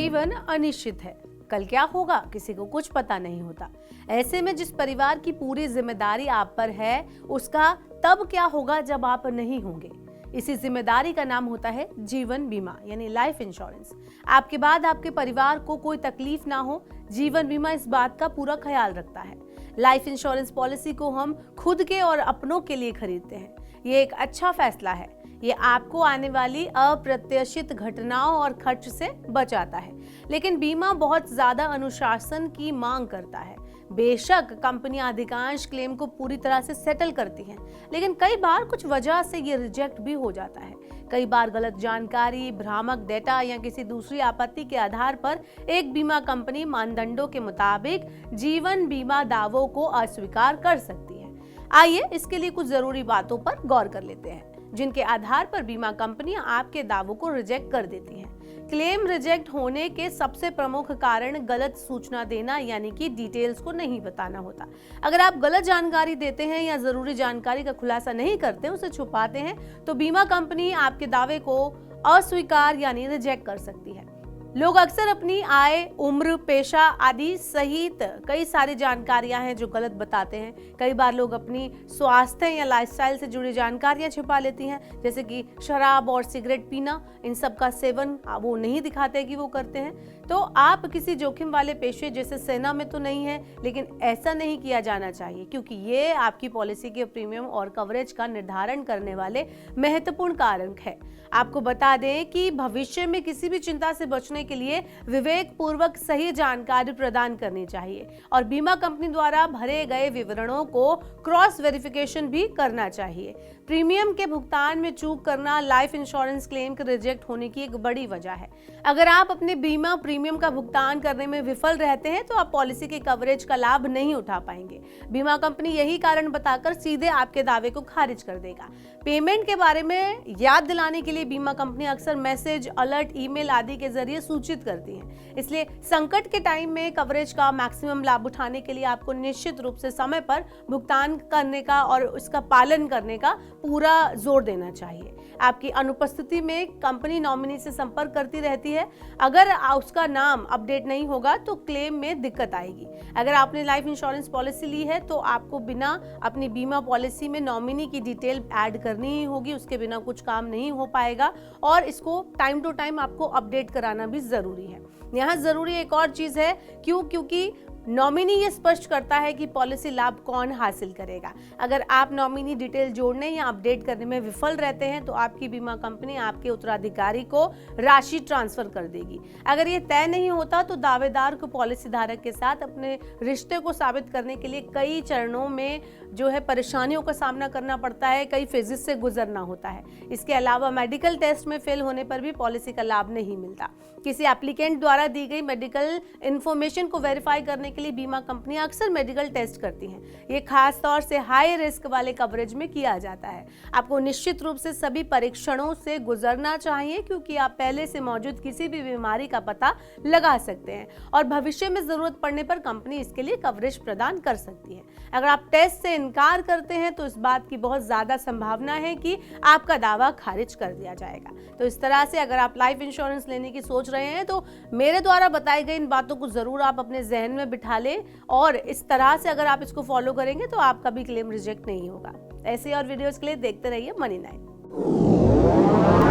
जीवन अनिश्चित है, कल क्या होगा किसी को कुछ पता नहीं होता। ऐसे में जिस परिवार की पूरी जिम्मेदारी आप पर है, उसका तब क्या होगा जब आप नहीं होंगे। इसी जिम्मेदारी का नाम होता है जीवन बीमा यानी लाइफ इंश्योरेंस। आपके बाद आपके परिवार को कोई तकलीफ ना हो, जीवन बीमा इस बात का पूरा ख्याल रखता है। लाइफ इंश्योरेंस पॉलिसी को हम खुद के और अपनों के लिए खरीदते हैं। ये एक अच्छा फैसला है। ये आपको आने वाली अप्रत्याशित घटनाओं और खर्च से बचाता है। लेकिन बीमा बहुत ज्यादा अनुशासन की मांग करता है। बेशक कंपनियां अधिकांश क्लेम को पूरी तरह से सेटल करती हैं, लेकिन कई बार कुछ वजह से ये रिजेक्ट भी हो जाता है। कई बार गलत जानकारी, भ्रामक डेटा या किसी दूसरी आपत्ति के आधार पर एक बीमा कंपनी मानदंडों के मुताबिक जीवन बीमा दावों को अस्वीकार कर सकती है। आइए इसके लिए कुछ जरूरी बातों पर गौर कर लेते हैं, जिनके आधार पर बीमा कंपनियां आपके दावों को रिजेक्ट कर देती हैं। क्लेम रिजेक्ट होने के सबसे प्रमुख कारण गलत सूचना देना यानी कि डिटेल्स को नहीं बताना होता। अगर आप गलत जानकारी देते हैं या जरूरी जानकारी का खुलासा नहीं करते, उसे छुपाते हैं, तो बीमा कंपनी आपके दावे को अस्वीकार यानी रिजेक्ट कर सकती है। लोग अक्सर अपनी आय, उम्र, पेशा आदि सहित कई सारी जानकारियां हैं जो गलत बताते हैं। कई बार लोग अपनी स्वास्थ्य या लाइफस्टाइल से जुड़ी जानकारियां छिपा लेती हैं, जैसे कि शराब और सिगरेट पीना। इन सब का सेवन वो नहीं दिखाते कि वो करते हैं। तो आप किसी जोखिम वाले पेशे जैसे सेना में तो नहीं है, लेकिन ऐसा नहीं किया जाना चाहिए, क्योंकि ये आपकी पॉलिसी के प्रीमियम और कवरेज का निर्धारण करने वाले महत्वपूर्ण कारक है। आपको बता दें कि भविष्य में किसी भी चिंता से बचने के लिए विवेक पूर्वक सही जानकारी प्रदान करनी चाहिए और बीमा कंपनी द्वारा भरे गए विवरणों को क्रॉस वेरिफिकेशन भी करना चाहिए। प्रीमियम के भुगतान में चूक करना लाइफ इंश्योरेंस क्लेम के रिजेक्ट होने की एक बड़ी वजह है। अगर आप अपने बीमा प्रीमियम का भुगतान करने में विफल रहते हैं, तो आप पॉलिसी के कवरेज का लाभ नहीं उठा पाएंगे। बीमा कंपनी यही कारण बताकर सीधे आपके दावे को खारिज कर देगा। पेमेंट के बारे में याद दिलाने के लिए बीमा कंपनी अक्सर मैसेज, अलर्ट, ईमेल आदि के जरिए सूचित करती है। इसलिए संकट के टाइम में कवरेज का मैक्सिमम लाभ उठाने के लिए आपको निश्चित रूप से समय पर भुगतान करने का और उसका पालन करने का पूरा जोर देना चाहिए। आपकी अनुपस्थिति में कंपनी नॉमिनी से संपर्क करती रहती है। अगर उसका नाम अपडेट नहीं होगा तो क्लेम में दिक्कत आएगी। अगर आपने लाइफ इंश्योरेंस पॉलिसी ली है तो आपको बिना अपनी बीमा पॉलिसी में नॉमिनी की डिटेल ऐड करनी ही होगी। उसके बिना कुछ काम नहीं हो पाएगा और इसको टाइम टू टाइम आपको अपडेट कराना भी जरूरी है। यहाँ जरूरी एक और चीज है, क्योंकि नॉमिनी ये स्पष्ट करता है कि पॉलिसी लाभ कौन हासिल करेगा। अगर आप नॉमिनी डिटेल जोड़ने या अपडेट करने में विफल रहते हैं तो आपकी बीमा कंपनी आपके उत्तराधिकारी को राशि ट्रांसफर कर देगी। अगर ये तय नहीं होता तो दावेदार को पॉलिसी धारक के साथ अपने रिश्ते को साबित करने के लिए कई चरणों में परेशानियों का सामना करना पड़ता है, कई फेजेस से गुजरना होता है। इसके अलावा मेडिकल टेस्ट में फेल होने पर भी पॉलिसी का लाभ नहीं मिलता। किसी एप्लीकेंट द्वारा दी गई मेडिकल इंफॉर्मेशन को वेरीफाई करने के लिए बीमा कंपनियां अक्सर मेडिकल टेस्ट करती हैं। ये खास तौर से हाई रिस्क वाले कवरेज में किया जाता है। आपको निश्चित रूप से सभी परीक्षणों से गुजरना चाहिए, क्योंकि आप पहले से मौजूद किसी भी बीमारी का पता लगा सकते हैं और भविष्य में जरूरत पड़ने पर कंपनी इसके लिए कवरेज प्रदान कर सकती है। अगर आप टेस्ट से इनकार करते हैं तो इस बात की बहुत ज्यादा संभावना है कि आपका दावा खारिज कर दिया जाएगा। तो इस तरह से अगर आप लाइफ इंश्योरेंस लेने की सोच रहे हैं तो मेरे द्वारा बताई गई इन बातों को जरूर आप अपने जहन में बिठा ले, और इस तरह से अगर आप इसको फॉलो करेंगे तो आपका भी क्लेम रिजेक्ट नहीं होगा। ऐसे और वीडियोस के लिए देखते रहिए मनी 9।